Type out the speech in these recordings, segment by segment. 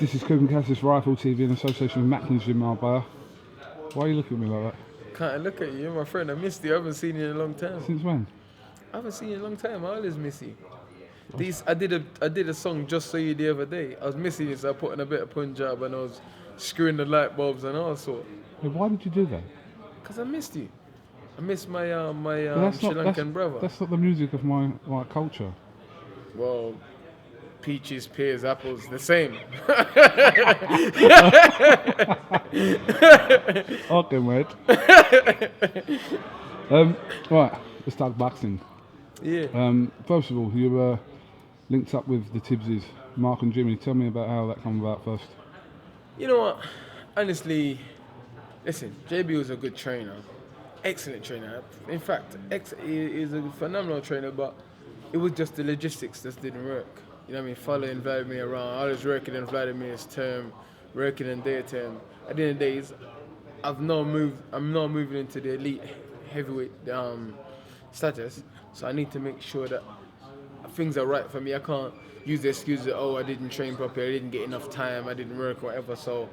This is Coogan Cassius Rifle TV in association with Matchoom-Tibbs in Marbella. Why are you looking at me like that? Can't look at you, you're my friend. I missed you. I haven't seen you in a long time. Since when? I haven't seen you in a long time. I always miss you. I did a song Just So You the other day. I was missing you, so I put in a bit of Punjab and I was screwing the light bulbs and all sort. Hey, why did you do that? Because I missed you. I missed my But Sri Lankan brother. That's not the music of my culture. Well, peaches, pears, apples, the same. Okay, mate. Right, let's start boxing. Yeah. First of all, you were linked up with the Tibbses, Mark and Jimmy. Tell me about how that came about first. You know what? Honestly, listen, JB was a good trainer. Excellent trainer. In fact, he is a phenomenal trainer, but it was just the logistics that didn't work. You know what I mean? Following Vladimir around. I was working in Vladimir's term, working in their term. At the end of the days, I'm now moving into the elite heavyweight status, so I need to make sure that things are right for me. I can't use the excuse that, I didn't train properly, I didn't get enough time, I didn't work, whatever. So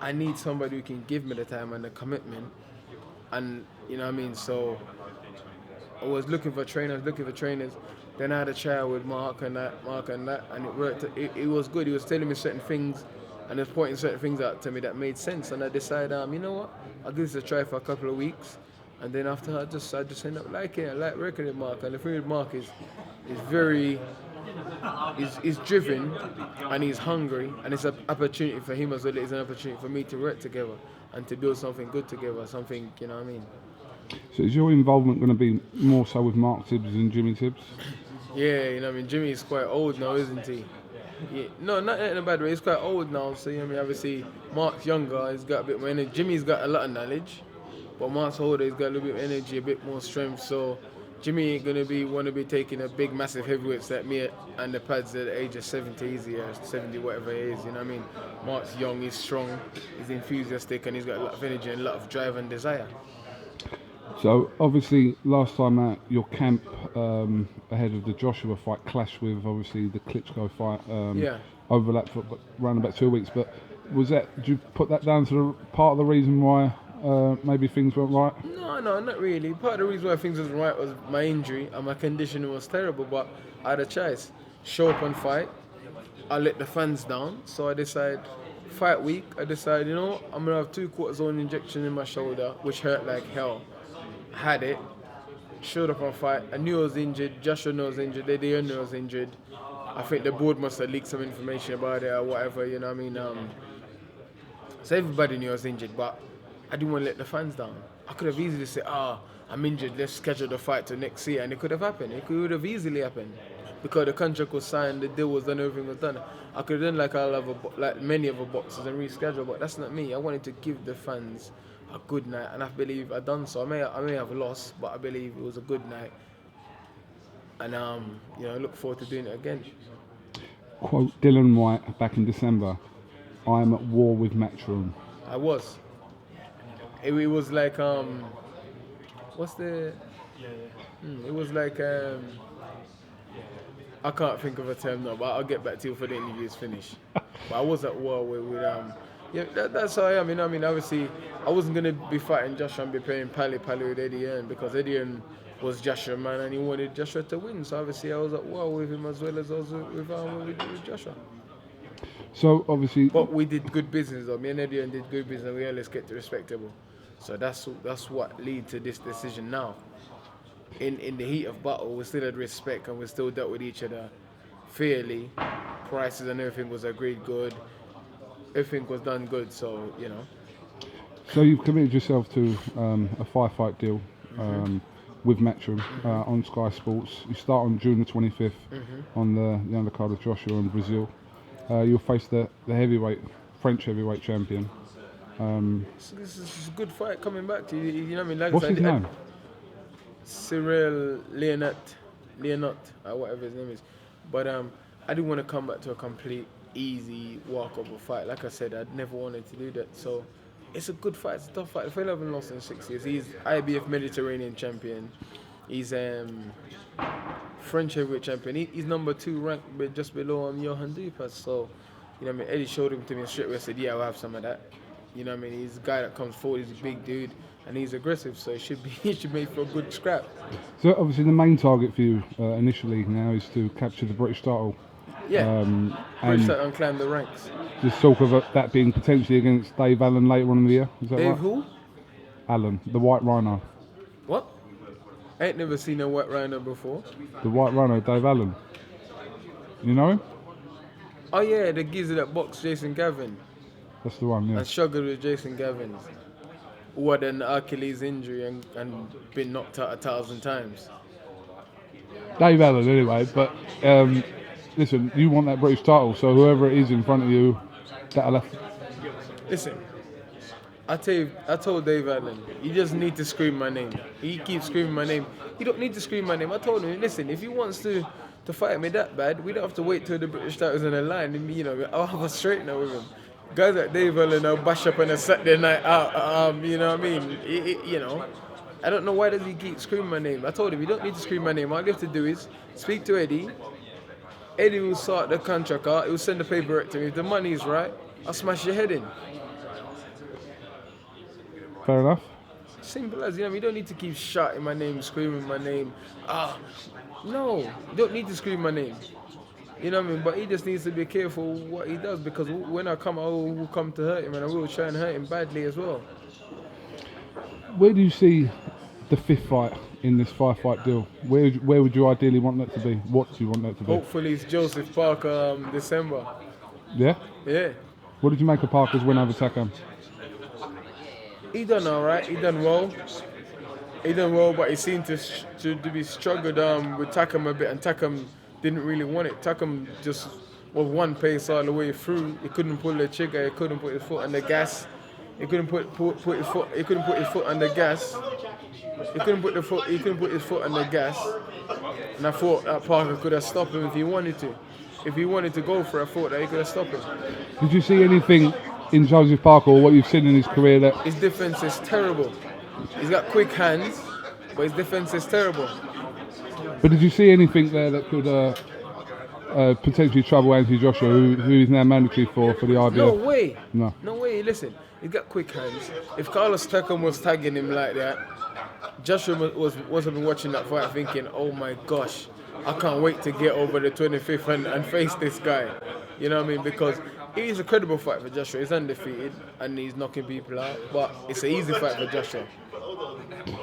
I need somebody who can give me the time and the commitment. And you know what I mean? So I was looking for trainers. Then I had a chat with Mark and that, and it worked. It was good. He was telling me certain things, and he was pointing certain things out to me that made sense. And I decided, you know what? I'll give this a try for a couple of weeks, and then after I just end up liking it. I like working with Mark, and the thing with Mark is very, he's driven, and he's hungry, and it's an opportunity for him as well. It's an opportunity for me to work together and to build something good together. Something, you know what I mean? So is your involvement going to be more so with Mark Tibbs and Jimmy Tibbs? Yeah, you know what I mean? Jimmy's quite old now, isn't he? Yeah. No, not in a bad way. He's quite old now, so you know what I mean? Obviously, Mark's younger, he's got a bit more energy. Jimmy's got a lot of knowledge, but Mark's older, he's got a little bit of energy, a bit more strength. So Jimmy ain't going to want to be taking a big, massive heavyweights like me and the pads at the age of 70 easy, or 70, whatever it is, you know what I mean? Mark's young, he's strong, he's enthusiastic, and he's got a lot of energy and a lot of drive and desire. So obviously last time out your camp ahead of the Joshua fight clashed with obviously the Klitschko fight overlapped for around about 2 weeks, but did you put that down to part of the reason why maybe things weren't right? No, not really. Part of the reason why things wasn't right was my injury and my conditioning was terrible, but I had a choice. Show up and fight. I let the fans down, so I decided fight week, I decided, you know, I'm going to have 2 cortisone injection in my shoulder, which hurt like hell. Had it, showed up on fight. I knew I was injured, Joshua knew I was injured, they didn't know I was injured. I think the board must have leaked some information about it or whatever, you know what I mean? So everybody knew I was injured, but I didn't want to let the fans down. I could have easily said, I'm injured, let's schedule the fight to next year, and it could have happened. It would have easily happened. Because the contract was signed, the deal was done, everything was done. I could have done like many other boxers and reschedule, but that's not me. I wanted to give the fans a good night, and I believe I done so. I may have lost, but I believe it was a good night, and I look forward to doing it again. Quote Dillian Whyte back in December, "I am at war with Matchroom." I was. It was like what's the? It was like I can't think of a term now, but I'll get back to you for the interview's finished. But I was at war with that's how I am. I mean, obviously, I wasn't going to be fighting Joshua and be playing pally with Eddie Hearn because Eddie Hearn was Joshua, man, and he wanted Joshua to win. So obviously, I was at war with him as well as I was with Joshua. So obviously, but we did good business, though. Me and Eddie Hearn did good business, and we always kept it respectable. So that's what led to this decision now. In the heat of battle, we still had respect and we still dealt with each other fairly. Prices and everything was agreed good. Everything was done good, so, you know. So you've committed yourself to a 5-fight deal with Matchoom on Sky Sports. You start on June the 25th on the undercard of Joshua in Brazil. You'll face the French heavyweight champion. This is a good fight coming back to you. You know what I mean? Like what's his name? Cyril Leonot, whatever his name is. But I didn't want to come back to a complete easy walk-over fight. Like I said, I'd never wanted to do that. So it's a good fight. It's a tough fight. The fella hasn't lost in 6 years. He's IBF Mediterranean champion. He's French heavyweight champion. He's number 2 ranked, but just below Johan Dupas. So You know what I mean? Eddie showed him to me and straight away said, yeah, I'll have some of that. You know what I mean? He's a guy that comes forward, he's a big dude, and he's aggressive, so he should make for a good scrap. So obviously the main target for you initially now is to capture the British title. Yeah, British title and climb the ranks. There's talk of that being potentially against Dave Allen later on in the year. Is that Dave right? who? Allen, the White Rhino. What? I ain't never seen a White Rhino before. The White Rhino, Dave Allen. You know him? Oh yeah, the geezer that boxed Jason Gavin. That's the one, yeah. And struggled with Jason Gavin. Who had an Achilles injury and been knocked out 1,000 times. Dave Allen anyway, but listen, you want that British title, so whoever it is in front of you, that'll have... Listen, I told Dave Allen, you just need to scream my name. He keeps screaming my name. You don't need to scream my name. I told him, listen, if he wants to fight me that bad, we don't have to wait till the British title's on the line. And, you know, I'll have a straightener with him. Guys like Dave Allen, I'll bash up on a Saturday night out. You know what I mean? You know, I don't know why does he keep screaming my name. I told him, you don't need to scream my name. All you have to do is speak to Eddie. Eddie will sort the contract out. He will send the paperwork to me. If the money is right, I'll smash your head in. Fair enough. Simple as, you know, you don't need to keep shouting my name, screaming my name. No, you don't need to scream my name. You know what I mean? But he just needs to be careful what he does, because when I come, I will come to hurt him, and I will try and hurt him badly as well. Where do you see the 5th fight in this 5-fight deal? Where would you ideally want that to be? What do you want that to be? Hopefully it's Joseph Parker December. Yeah? Yeah. What did you make of Parker's win over Takam? He done all right. He done well. But he seemed to be struggled with Takam a bit, and Takam didn't really want it. Takam just was one pace all the way through. He couldn't pull the trigger. He couldn't put his foot on the gas. He couldn't put his foot. He couldn't put his foot on the gas. He couldn't put his foot on the gas. And I thought that Parker could have stopped him if he wanted to. If he wanted to go for it, I thought that he could have stopped him. Did you see anything in Joseph Parker, or what you've seen in his career that... His defense is terrible. He's got quick hands, but his defense is terrible. But did you see anything there that could potentially trouble Anthony Joshua, who is now mandatory for the IBF? No way. No way. Listen, he's got quick hands. If Carlos Takam was tagging him like that, Joshua wasn't been watching that fight thinking, oh my gosh, I can't wait to get over the 25th and face this guy. You know what I mean? Because it is a credible fight for Joshua. He's undefeated and he's knocking people out. But it's an easy fight for Joshua.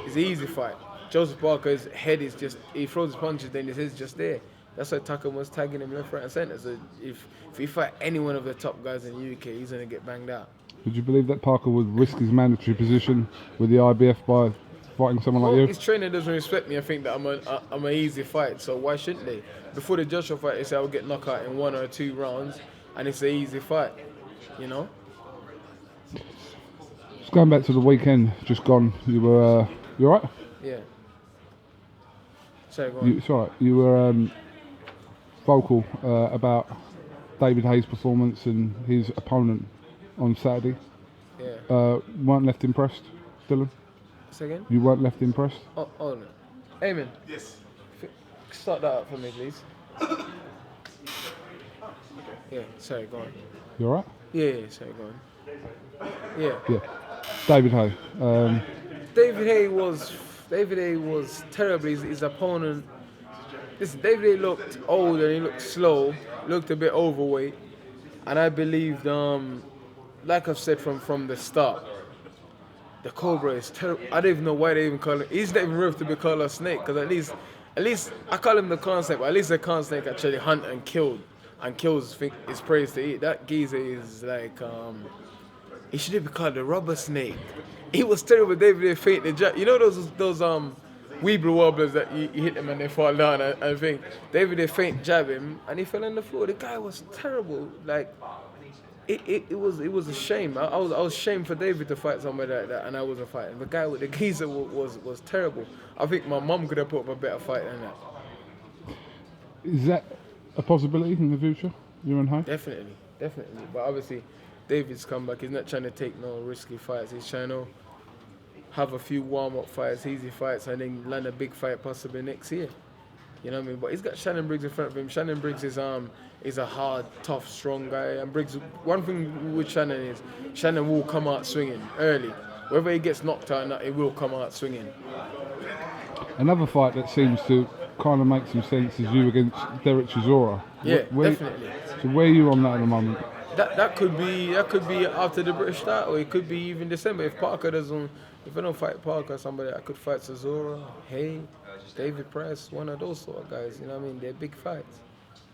It's an easy fight. Joseph Parker's head is just, he throws his punches, then his head's just there. That's why Takam was tagging him left, right and centre. So if he fight any one of the top guys in the UK, he's going to get banged out. Would you believe that Parker would risk his mandatory position with the IBF by fighting someone like you? His trainer doesn't respect me. I think that I'm an easy fight, so why shouldn't they? Before the Joshua fight, they say I would get knocked out in 1 or 2 rounds, and it's an easy fight, you know? Just going back to the weekend just gone, you were, you alright? Yeah. Sorry, go on. It's alright. You were vocal about David Haye's performance and his opponent on Saturday. Yeah. Weren't left impressed, Dylan? Say again? You weren't left impressed? Oh no. Eamon. Yes. Start that up for me, please. Yeah, sorry, go on. You alright? Yeah, sorry, go on. Yeah. David Haye. David Haye was terrible. His opponent. Listen, David Haye looked old and he looked slow, looked a bit overweight, and I believed, like I've said from the start, the Cobra is terrible. I don't even know why they even call him. He's not even worth to be called a snake, because at least I call him the corn snake, but at least the corn snake actually hunt and kills his prey to eat. That geezer is like, he should be called the rubber snake. He was terrible. David Haye fainted. You know those weeble wobblers that you hit them and they fall down. I think David Haye faint jab him and he fell on the floor. The guy was terrible. Like it was a shame. I was ashamed for David to fight somebody like that, and I wasn't fighting. The guy with the geezer was terrible. I think my mum could have put up a better fight than that. Is that a possibility in the future, you and Haye? Definitely. But obviously, David's come back. He's not trying to take no risky fights. He's trying to have a few warm-up fights, easy fights, and then land a big fight possibly next year. You know what I mean? But he's got Shannon Briggs in front of him. Shannon Briggs is a hard, tough, strong guy. And Briggs, one thing with Shannon is Shannon will come out swinging early. Whether he gets knocked out or not, he will come out swinging. Another fight that seems to kind of make some sense is you against Haye Chisora. Yeah, definitely. So where are you on that at the moment? That could be after the British start, or it could be even December. If I don't fight Parker, somebody I could fight Chisora, Haye, David Price, one of those sort of guys. You know what I mean? They're big fights.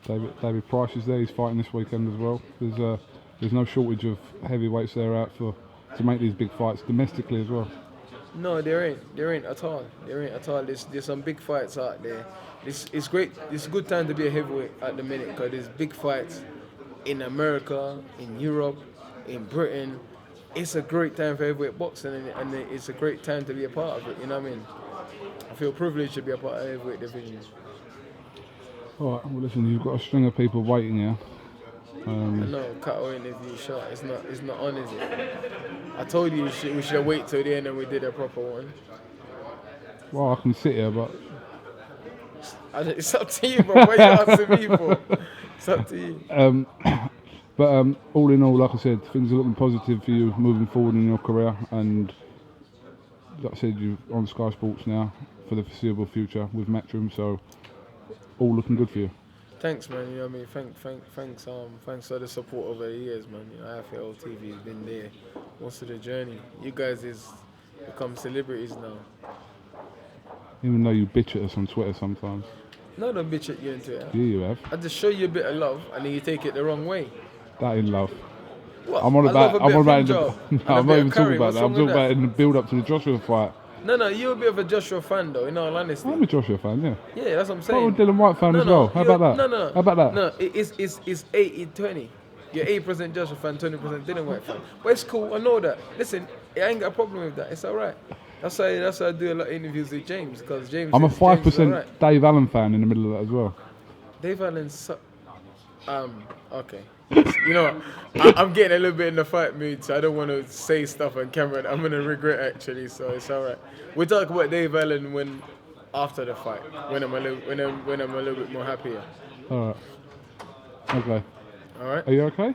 David Price is there. He's fighting this weekend as well. There's no shortage of heavyweights there out to make these big fights domestically as well. No, there ain't at all. There's some big fights out there. It's great. It's a good time to be a heavyweight at the minute because there's big fights in America, in Europe, in Britain. It's a great time for heavyweight boxing, and it's a great time to be a part of it. You know what I mean? I feel privileged to be a part of the heavyweight division. All right. Well, listen, you've got a string of people waiting here. I know, cut away interview shot. It's not on, is it? I told you we should wait till the end and we did a proper one. Well, I can sit here, but it's up to you, bro. What are you asking me for? It's up to you. But all in all, like I said, things are looking positive for you moving forward in your career, and like I said, you're on Sky Sports now for the foreseeable future with Matchoom, so all looking good for you. Thanks, man. You know what I mean? Thanks for the support over the years, man. You know, IFL TV has been there most of the journey. You guys is become celebrities now. Even though you bitch at us on Twitter sometimes. No, I don't bitch at you on Twitter. Yeah, you have. I just show you a bit of love, and then you take it the wrong way. That in love. What? I'm not even talking about that. I'm talking about it in the build-up to the Joshua fight. No, you're a bit of a Joshua fan, though, in all honesty. I'm a Joshua fan, yeah. Yeah, that's what I'm saying. I'm a Dillian Whyte fan as well. How about that? No. How about that? No, it's 80-20. You're 80% Joshua fan, 20% Dillian Whyte fan. But it's cool, I know that. Listen, I ain't got a problem with that. It's all right. That's why I do a lot of interviews with James, because James. I'm a 5% right. Dave Allen fan in the middle of that as well. Dave Allen's. Okay. You know, I'm getting a little bit in the fight mood, so I don't want to say stuff on camera that I'm gonna regret actually. So it's all right. We'll talk about Dave Allen after the fight, when I'm a little bit more happier. All right. Okay. All right. Are you okay?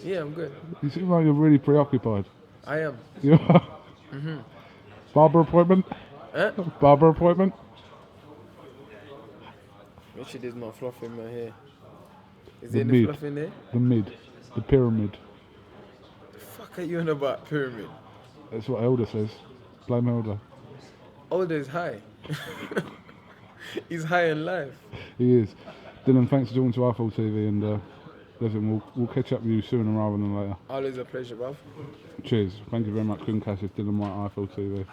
Yeah, I'm good. You seem like you're really preoccupied. I am. You are. Barber appointment? Huh? Barber appointment? Richard, there's no fluff in my hair. Is there any fluff in there? The pyramid. The fuck are you on about, pyramid? That's what Elder says. Blame Elder. Elder is high. He's high in life. He is. Dylan, thanks for joining to iFall TV, and listen, we'll catch up with you sooner rather than later. Always a pleasure, bruv. Cheers. Thank you very much. Couldn't catch us. Dylan Whyte, iFall TV.